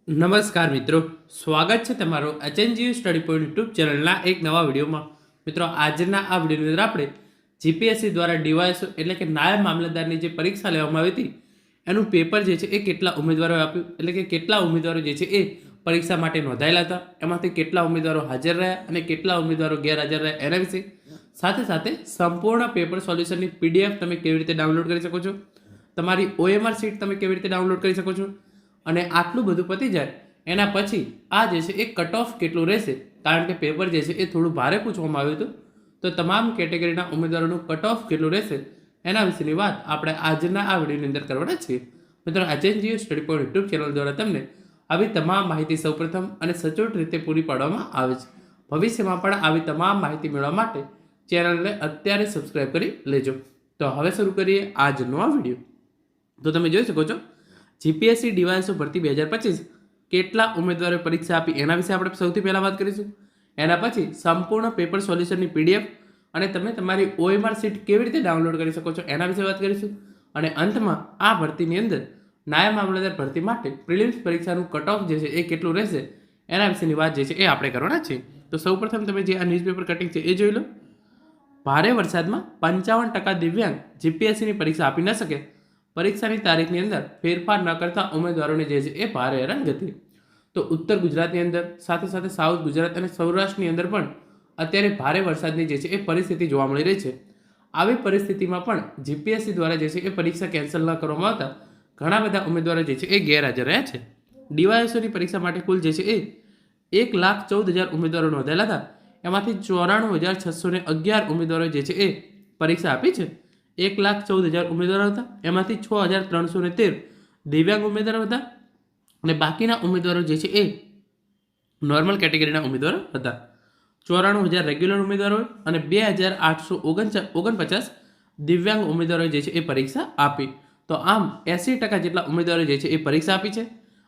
નમસ્કાર મિત્રો, સ્વાગત છે તમારો એચએનજીયુ સ્ટડી પોઈન્ટ યુટ્યુબ ચેનલના એક નવા વિડીયોમાં. મિત્રો, આજના આ વિડીયોની અંદર આપણે જીપીએસસી દ્વારા ડીવાયએસઓ એટલે કે નાયબ મામલતદારની જે પરીક્ષા લેવામાં આવી હતી એનું પેપર જે છે એ કેટલા ઉમેદવારોએ આપ્યું, એટલે કે કેટલા ઉમેદવારો જે છે એ પરીક્ષા માટે નોંધાયેલા હતા, એમાંથી કેટલા ઉમેદવારો હાજર રહ્યા અને કેટલા ઉમેદવારો ગેરહાજર રહ્યા એના વિશે, સાથે સાથે સંપૂર્ણ પેપર સોલ્યુશનની પીડીએફ તમે કેવી રીતે ડાઉનલોડ કરી શકો છો, તમારી ઓએમઆર શીટ તમે કેવી રીતે ડાઉનલોડ કરી શકો છો, અને આટલું બધું પતી જાય એના પછી આ જે છે એ કટ ઓફ કેટલું રહેશે, કારણ કે પેપર જે છે એ થોડું ભારે પૂછવામાં આવ્યું હતું, તો તમામ કેટેગરીના ઉમેદવારોનું કટ ઓફ કેટલું રહેશે એના વિશેની વાત આપણે આજના આ વિડીયોની અંદર કરવાના છીએ. મિત્રો, HNGU study point YouTube channel દ્વારા તમને આવી તમામ માહિતી સૌપ્રથમ અને સચોટ રીતે પૂરી પાડવામાં આવે છે. ભવિષ્યમાં પણ આવી તમામ માહિતી મેળવવા માટે ચેનલને અત્યારે સબસ્ક્રાઈબ કરી લેજો. તો હવે શરૂ કરીએ આજનો આ વિડીયો. તો તમે જોઈ શકો છો જીપીએસસી ડીવાયએસઓ ભરતી 2025 કેટલા ઉમેદવારોએ પરીક્ષા આપી એના વિશે આપણે સૌથી પહેલાં વાત કરીશું. એના પછી સંપૂર્ણ પેપર સોલ્યુશનની પીડીએફ અને તમે તમારી ઓએમઆર શીટ કેવી રીતે ડાઉનલોડ કરી શકો છો એના વિશે વાત કરીશું. અને અંતમાં આ ભરતીની અંદર નાયબ મામલતદાર ભરતી માટે પ્રિલિમ્સ પરીક્ષાનું કટ ઓફ જે છે એ કેટલું રહેશે એના વિશેની વાત જે છે એ આપણે કરવાના છીએ. તો સૌપ્રથમ તમે જે આ ન્યૂઝપેપર કટિંગ છે એ જોઈ લો. ભારે વરસાદમાં 55% દિવ્યાંગ જીપીએસસીની પરીક્ષા આપી ન શકે. પરીક્ષાની તારીખની અંદર ફેરફાર ન કરતા ઉમેદવારોને જે છે એ ભારે હેરાનગતિ. તો ઉત્તર ગુજરાતની અંદર સાથે સાથે સાઉથ ગુજરાત અને સૌરાષ્ટ્રની અંદર પણ અત્યારે ભારે વરસાદની જે છે એ પરિસ્થિતિ જોવા મળી રહી છે. આવી પરિસ્થિતિમાં પણ જીપીએસસી દ્વારા જે છે એ પરીક્ષા કેન્સલ ન કરવામાં આવતા ઘણા બધા ઉમેદવારો જે છે એ ગેરહાજર રહ્યા છે. ડીવાયએસઓની પરીક્ષા માટે કુલ જે છે એ 1,14,000 ઉમેદવારો નોંધાયેલા હતા. એમાંથી 94,611 ઉમેદવારો જે છે એ પરીક્ષા આપી છે. 1,14,000 ઉમેદવારો હતા, એમાંથી 6,313 દિવ્યાંગ ઉમેદવારો હતા અને બાકીના ઉમેદવારો જે છે એ નોર્મલ કેટેગરીના ઉમેદવારો હતા. 94,000 રેગ્યુલર ઉમેદવારો અને 2,849 દિવ્યાંગ ઉમેદવારો જે છે એ પરીક્ષા આપી. તો આમ 80% જેટલા ઉમેદવારો જે છે એ પરીક્ષા આપી છે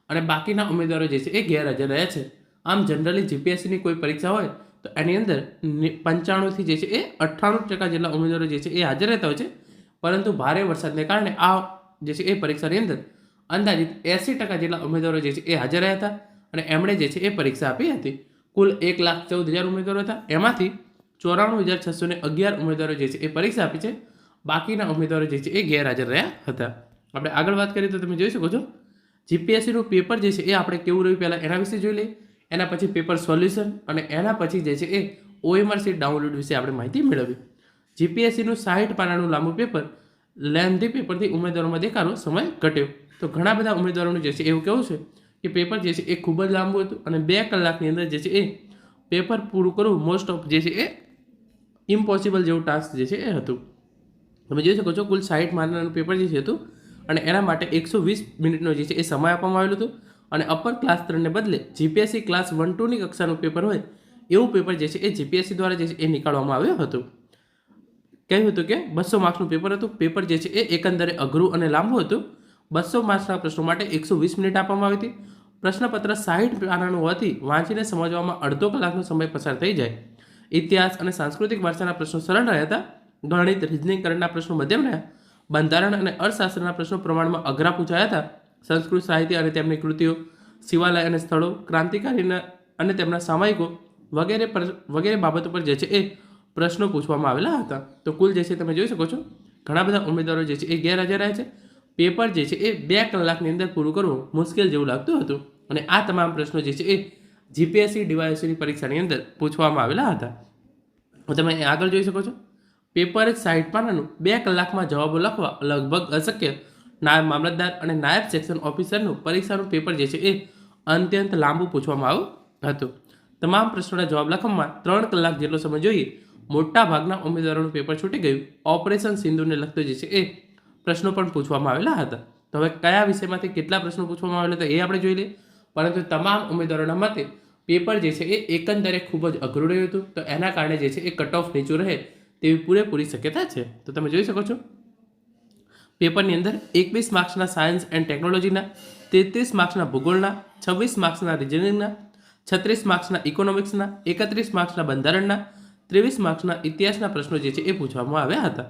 અને બાકીના ઉમેદવારો જે છે એ ગેરહાજર રહ્યા છે. આમ જનરલી જીપીએસસીની કોઈ પરીક્ષા હોય તો એની અંદર 95થી જે છે એ 98% જેટલા ઉમેદવારો જે છે એ હાજર રહેતા હોય છે, પરંતુ ભારે વરસાદને કારણે આ જે છે એ પરીક્ષાની અંદર અંદાજિત 80% જેટલા ઉમેદવારો જે છે એ હાજર રહ્યા હતા અને એમણે જે છે એ પરીક્ષા આપી હતી. કુલ 1,14,000 ઉમેદવારો હતા, એમાંથી 94,611 ઉમેદવારો જે છે એ પરીક્ષા આપી છે, બાકીના ઉમેદવારો જે છે એ ગેરહાજર રહ્યા હતા. આપણે આગળ વાત કરીએ તો તમે જોઈ શકો છો જીપીએસસીનું પેપર જે છે એ આપણે કેવું રહ્યું પહેલાં એના વિશે જોઈ લઈએ. એના પછી પેપર સોલ્યુશન અને એના પછી જે છે એ ઓએમઆર શીટ ડાઉનલોડ વિશે આપણે માહિતી મેળવી. જીપીએસસીનું 60 પાનાનું લાંબુ પેપર લેન્ધી પેપરથી ઉમેદવારોમાં દેખાડો સમય ઘટ્યો. તો ઘણા બધા ઉમેદવારોનું જે છે એવું કેવું છે કે પેપર જે છે એ ખૂબ જ લાંબુ હતું અને 2 કલાકની અંદર જે છે એ પેપર પૂરું કરવું મોસ્ટ ઓફ જે છે એ ઇમ્પોસિબલ જેવું ટાસ્ક જે છે એ હતું. તમે જોઈ શકો છો કુલ 60 પાનાનું પેપર જે છે હતું અને એના માટે 120 મિનિટનો જે છે એ સમય આપવામાં આવેલો હતો અને અપર ક્લાસ 3ને બદલે જીપીએસસી ક્લાસ 1-2ની કક્ષાનું પેપર હોય એવું પેપર જે છે એ જીપીએસસી દ્વારા જે છે એ નીકાળવામાં આવ્યું હતું. કહ્યું હતું કે 200 માર્ક્સનું પેપર હતું. પેપર જે છે એ એકંદરે અઘરું અને લાંબુ હતું. 200 માર્ક્સના પ્રશ્નો માટે 120 મિનિટ આપવામાં આવી હતી. પ્રશ્નપત્ર 60 પાનાનું હોવાથી વાંચીને સમજવામાં અડધો કલાકનો સમય પસાર થઈ જાય. ઇતિહાસ અને સાંસ્કૃતિક વારસાના પ્રશ્નો સરળ રહ્યા હતા. ગણિત, રિઝનિંગ, કરંટના પ્રશ્નો મધ્યમ રહ્યા. બંધારણ અને અર્થશાસ્ત્રના પ્રશ્નો પ્રમાણમાં અઘરા પૂછાયા હતા. સંસ્કૃત સાહિત્ય અને તેમની કૃતિઓ, શિવાલય અને સ્થળો, ક્રાંતિકારીના અને તેમના સામાયિકો વગેરે બાબતો પર જે છે એ પ્રશ્નો પૂછવામાં આવેલા હતા. તો કુલ જે છે તમે જોઈ શકો છો ઘણા બધા ઉમેદવારો જે છે એ ગેરહાજર રહ્યા છે. પેપર જે છે એ 2 કલાકની અંદર પૂરું કરવું મુશ્કેલ જેવું લાગતું હતું અને આ તમામ પ્રશ્નો જે છે એ જીપીએસસી ડીવાયએસસીની પરીક્ષાની અંદર પૂછવામાં આવેલા હતા. તમે આગળ જોઈ શકો છો પેપર 60 પાનાનું 2 કલાકમાં જવાબો લખવા લગભગ અશક્ય. નાયબ મામલતદાર અને નાયબ સેક્શન ઓફિસરનું પરીક્ષાનું પેપર જે છે એ અત્યંત લાંબુ પૂછવામાં આવ્યું હતું. તમામ પ્રશ્નોના જવાબ લખવામાં 3 કલાક જેટલો સમય જોઈએ. મોટા ભાગના ઉમેદવારોનું પેપર છૂટી ગયું. ઓપરેશન સિંધુને લગતો જે છે એ પ્રશ્નો પણ પૂછવામાં આવેલા હતા. તો હવે કયા વિષયમાંથી કેટલા પ્રશ્નો પૂછવામાં આવેલા હતા એ આપણે જોઈ લઈએ. પરંતુ તમામ ઉમેદવારોના મતે પેપર જે છે એ એકંદરે ખૂબ જ અઘરું રહ્યું હતું, તો એના કારણે જે છે એ કટ ઓફ નીચું રહે તેવી પૂરેપૂરી શક્યતા છે. તો તમે જોઈ શકો છો પેપરની અંદર 21 માર્ક્સના સાયન્સ એન્ડ ટેકનોલોજીના, 33 માર્ક્સના ભૂગોળના, 26 માર્ક્સના રિઝનિંગના, 36 માર્ક્સના ઇકોનોમિક્સના, 31 માર્ક્સના બંધારણના, 23 માર્ક્સના ઇતિહાસના પ્રશ્નો જે છે એ પૂછવામાં આવ્યા હતા.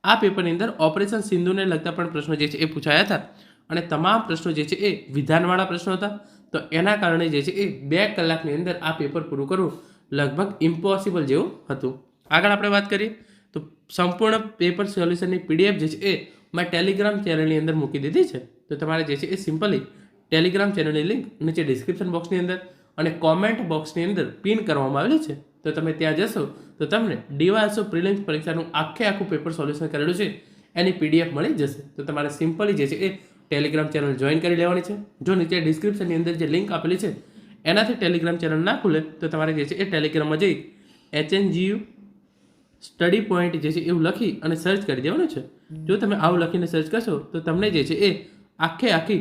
આ પેપરની અંદર ઓપરેશન સિંધુને લગતા પણ પ્રશ્નો જે છે એ પૂછાયા હતા અને તમામ પ્રશ્નો જે છે એ વિધાનવાળા પ્રશ્નો હતા. તો એના કારણે જે છે એ 2 કલાકની અંદર આ પેપર પૂરું કરવું લગભગ ઇમ્પોસિબલ જેવું હતું. આગળ આપણે વાત કરીએ તો સંપૂર્ણ પેપર સોલ્યુશનની પીડીએફ જે છે એ મેં ટેલિગ્રામ ચેનલની અંદર મૂકી દીધી છે. તો તમારે જે છે એ સિમ્પલી ટેલિગ્રામ ચેનલની લિંક નીચે ડિસ્ક્રિપ્શન બોક્સની અંદર અને કોમેન્ટ બોક્સની અંદર પિન કરવામાં આવેલી છે. તો તમે ત્યાં જશો તો તમને DYSO પ્રિલિમ્સ પરીક્ષાનું આખું પેપર સોલ્યુશન કરેલું છે એની પીડીએફ મળી જશે. તો તમારે સિમ્પલી જે છે એ ટેલિગ્રામ ચેનલ જોઈન કરી લેવાની છે. જો નીચે ડિસ્ક્રિપ્શનની અંદર જે લિંક આપેલી છે એનાથી ટેલિગ્રામ ચેનલ ના ખુલે તો તમારે જે છે એ ટેલિગ્રામમાં જઈ HNGU સ્ટડી પોઈન્ટ જે છે એવું લખી અને સર્ચ કરી દેવાનું છે. જો તમે આવું લખીને સર્ચ કરશો તો તમને જે છે એ આખી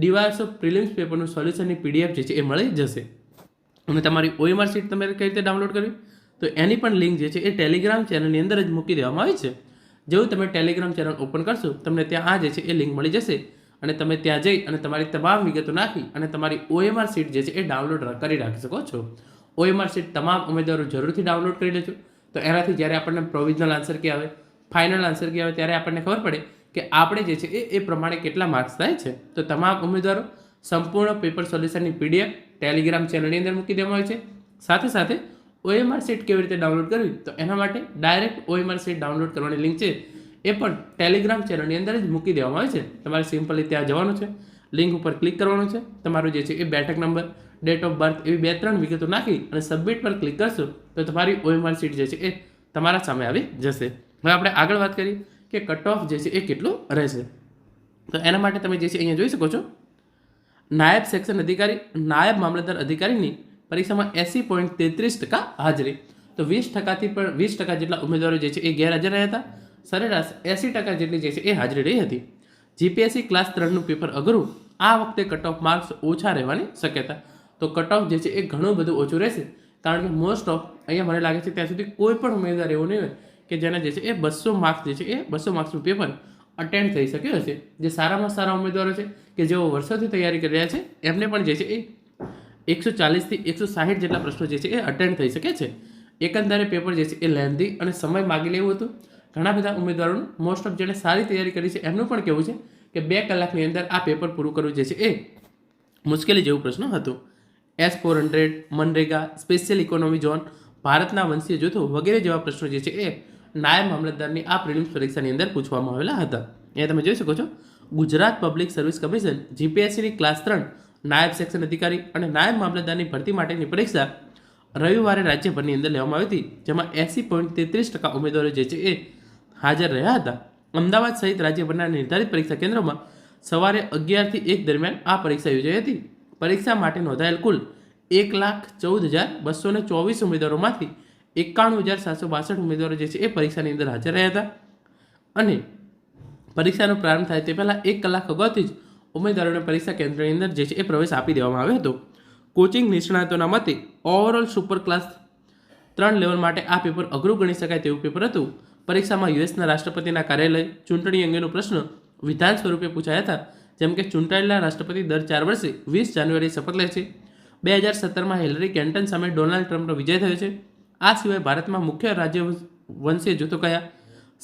DYSO પ્રિલિમ્સ પેપરનું સોલ્યુશનની પીડીએફ જે છે એ મળી જશે. અને તમારી OMR શીટ તમે કઈ રીતે ડાઉનલોડ કરવી તો એની પણ લિંક જે છે એ ટેલિગ્રામ ચેનલની અંદર જ મૂકી દેવામાં આવી છે. જેવું તમે ટેલિગ્રામ ચેનલ ઓપન કરશો તમને ત્યાં આ જે છે એ લિંક મળી જશે અને તમે ત્યાં જઈ અને તમારી તમામ વિગતો નાખી અને તમારી OMR શીટ જે છે એ ડાઉનલોડ કરી રાખી શકો છો. OMR શીટ તમામ ઉમેદવારો જરૂરથી ડાઉનલોડ કરી લેજો. તો એનાથી જ્યારે આપણને પ્રોવિઝનલ આન્સર કે આવે ફાઇનલ આન્સર કે આવે ત્યારે આપણને ખબર પડે કે આપણે જે છે એ પ્રમાણે કેટલા માર્ક્સ થાય છે. તો તમામ ઉમેદવારો સંપૂર્ણ પેપર સોલ્યુશનની પીડીએફ ટેલિગ્રામ ચેનલની અંદર મૂકી દેવામાં આવી છે. સાથે OMR શીટ કેવી રીતે ડાઉનલોડ કરવી તો એના માટે ડાયરેક્ટ OMR શીટ ડાઉનલોડ કરવાની લિંક છે એ પણ ટેલિગ્રામ ચેનલની અંદર જ મૂકી દેવામાં આવે છે. તમારે સિમ્પલી ત્યાં જવાનું છે, લિંક ઉપર ક્લિક કરવાનું છે, તમારું જે છે એ બેઠક નંબર, ડેટ ઓફ બર્થ એવી 2-3 વિગતો નાખી અને સબમિટ પર ક્લિક કરશો તો તમારી OMR શીટ જે છે એ તમારા સામે આવી જશે. હવે આપણે આગળ વાત કરીએ કે કટ ઓફ જે છે એ કેટલું રહેશે. તો એના માટે તમે જે છે અહીંયા જોઈ શકો છો નાયબ સેક્શન અધિકારી, નાયબ મામલતદાર અધિકારીની પરીક્ષામાં 80.33% હાજરી. તો 20%થી પણ 20% જેટલા ઉમેદવારો જે છે એ ગેરહાજર રહ્યા હતા. સરેરાશ 80% જેટલી જે છે એ હાજરી રહી હતી. GPSC ક્લાસ 3નું પેપર અઘરું, આ વખતે કટ ઓફ માર્ક્સ ઓછા રહેવાની શક્યતા. તો કટ ઓફ જે છે એ ઘણું બધું ઓછું રહેશે કારણ કે મોસ્ટ ઓફ અહીંયા મને લાગે છે ત્યાં સુધી કોઈ પણ ઉમેદવાર એવો નહીં હોય કે જેના જે છે એ 200 માર્ક્સ જે છે એ 200 માર્ક્સનું પેપર અટેન્ડ થઈ શક્યો હશે. જે સારામાં સારા ઉમેદવારો છે કે જેઓ વર્ષોથી તૈયારી કરી રહ્યા છે એમને પણ જે છે એ 140થી 160 જેટલા પ્રશ્નો જે છે એ અટેન્ડ થઈ શકે છે. એકંદરે પેપર જે છે એ લેન્ધી અને સમય માગી લેવું હતું. ઘણા બધા ઉમેદવારોનું મોસ્ટ ઓફ જેણે સારી તૈયારી કરી છે એમનું પણ કહેવું છે કે 2 કલાકની અંદર આ પેપર પૂરું કરવું જે છે એ મુશ્કેલી જેવું પ્રશ્ન હતું. S400, MNREGA, special economy zone, ભારતના વંશીય જૂથો વગેરે જેવા પ્રશ્નો જે છે એ નાયબ મામલતદારની આ પ્રિલિમ્સ પરીક્ષાની અંદર પૂછવામાં આવેલા હતા. અહીંયા તમે જોઈ શકો છો ગુજરાત પબ્લિક સર્વિસ કમિશન GPSCની ક્લાસ 3 નાયબ સેક્શન અધિકારી અને નાયબ મામલતદારની ભરતી માટેની પરીક્ષા રવિવારે રાજ્યભરની અંદર લેવામાં આવી હતી. જેમાં 80.33% ઉમેદવારો જે છે એ હાજર રહ્યા હતા. અમદાવાદ સહિત રાજ્યભરના નિર્ધારિત પરીક્ષા કેન્દ્રોમાં સવારે 11 થી 1 દરમિયાન આ પરીક્ષા યોજાઈ હતી. પરીક્ષા માટે નોંધાયેલ કુલ 1,14,224 ઉમેદવારોમાંથી 91,762 ઉમેદવારો જે છે એ પરીક્ષાની અંદર હાજર રહ્યા હતા. અને પરીક્ષાનો પ્રારંભ થાય તે પહેલાં 1 કલાક અગાઉથી જ ઉમેદવારોને પરીક્ષા કેન્દ્રની અંદર જે છે એ પ્રવેશ આપી દેવામાં આવ્યો હતો. કોચિંગ નિષ્ણાતોના મતે ઓવરઓલ સુપર ક્લાસ 3 લેવલ માટે આ પેપર અઘરું ગણી શકાય તેવું પેપર હતું. પરીક્ષામાં યુએસના રાષ્ટ્રપતિના કાર્યાલય ચૂંટણી અંગેનો પ્રશ્ન વિધાન સ્વરૂપે પૂછાયા હતા. જેમ કે ચૂંટાયેલા રાષ્ટ્રપતિ દર 4 વર્ષે 20 જાન્યુઆરી શપથ લે છે. 2017માં હિલરી ક્લિન્ટન સામે ડોનાલ્ડ ટ્રમ્પનો વિજય થયો છે. આ સિવાય ભારતમાં મુખ્ય રાજ્ય વંશીય જૂથો કયા,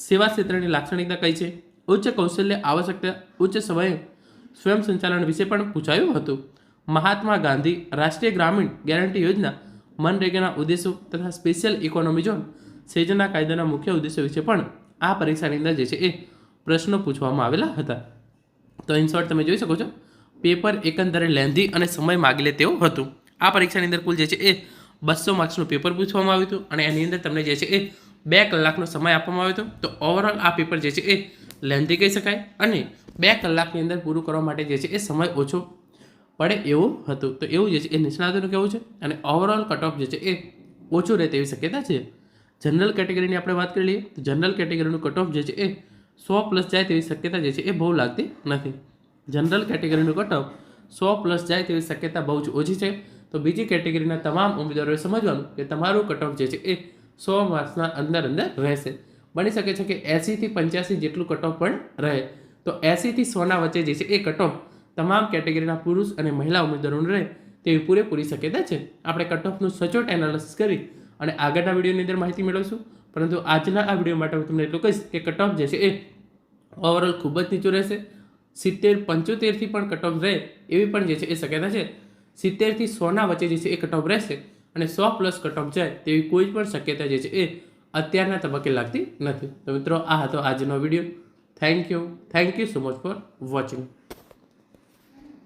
સેવા ક્ષેત્રની લાક્ષણિકતા કઈ છે, ઉચ્ચ કૌશલ્ય આવશ્યકતા, ઉચ્ચ સ્વયં સંચાલન વિશે પણ પૂછાયું હતું. મહાત્મા ગાંધી રાષ્ટ્રીય ગ્રામીણ ગેરંટી યોજના, મનરેગાના ઉદ્દેશો તથા સ્પેશિયલ ઇકોનોમી ઝોન સેજના કાયદાના મુખ્ય ઉદ્દેશો વિશે પણ આ પરીક્ષાની અંદર જે છે એ પ્રશ્નો પૂછવામાં આવેલા હતા. તો ઇન શોર્ટ તમે જોઈ શકો છો પેપર એકંદરે લેન્ધી અને સમય માગી લે તેવું હતું. આ પરીક્ષાની અંદર કુલ જે છે એ 200 માર્ક્સનું પેપર પૂછવામાં આવ્યું હતું અને એની અંદર તમને જે છે એ 2 કલાકનો સમય આપવામાં આવ્યો હતો. તો ઓવરઓલ આ પેપર જે છે એ લેન્ધી કહી શકાય અને 2 કલાકની અંદર પૂરું કરવા માટે જે છે એ સમય ઓછો પડે એવું હતું. તો એવું જે છે એ નિષ્ણાતોનું કહેવું છે અને ઓવરઓલ કટ ઓફ જે છે એ ઓછું રહે તેવી શક્યતા છે. જનરલ કેટેગરીની આપણે વાત કરી લઈએ તો જનરલ કેટેગરીનું કટ ઓફ જે છે એ 100+ જાય તેવી શક્યતા જે છે એ બહુ લાગતી નથી. જનરલ કેટેગરીનું કટ ઓફ 100+ જાય તેવી શક્યતા બહુ જ ઓછી છે. તો બીજી કેટેગરીના તમામ ઉમેદવારોએ સમજવાનું કે તમારું કટ ઓફ જે છે એ 100 માર્ક્સના અંદર રહેશે. બની શકે છે કે 80 થી 85 જેટલું કટ ઓફ પણ રહે. તો 80 થી 100ના વચ્ચે જે છે એ કટ ઓફ તમામ કેટેગરીના પુરુષ અને મહિલા ઉમેદવારોને રહે તેવી પૂરેપૂરી શક્યતા છે. આપણે કટ ઓફનું સચોટ એનાલિસિસ કરી અને આગળના વિડીયોની અંદર માહિતી મેળવીશું. પરંતુ આજના આ વિડીયો માટે હું તમને એટલું કહીશ કે કટ ઓફ જે છે એ ઓવરઓલ ખૂબ જ નીચું રહેશે. 70-75થી પણ કટ ઓફ રહે એવી પણ જે છે એ શક્યતા છે. 70 થી 100ના વચ્ચે જે છે એ કટ ઓફ રહેશે અને 100+ કટ ઓફ જાય તેવી કોઈ પણ શક્યતા જે છે એ અત્યારના તબક્કે લાગતી નથી. તો મિત્રો આ હતો આજનો video. Thank you so much for watching.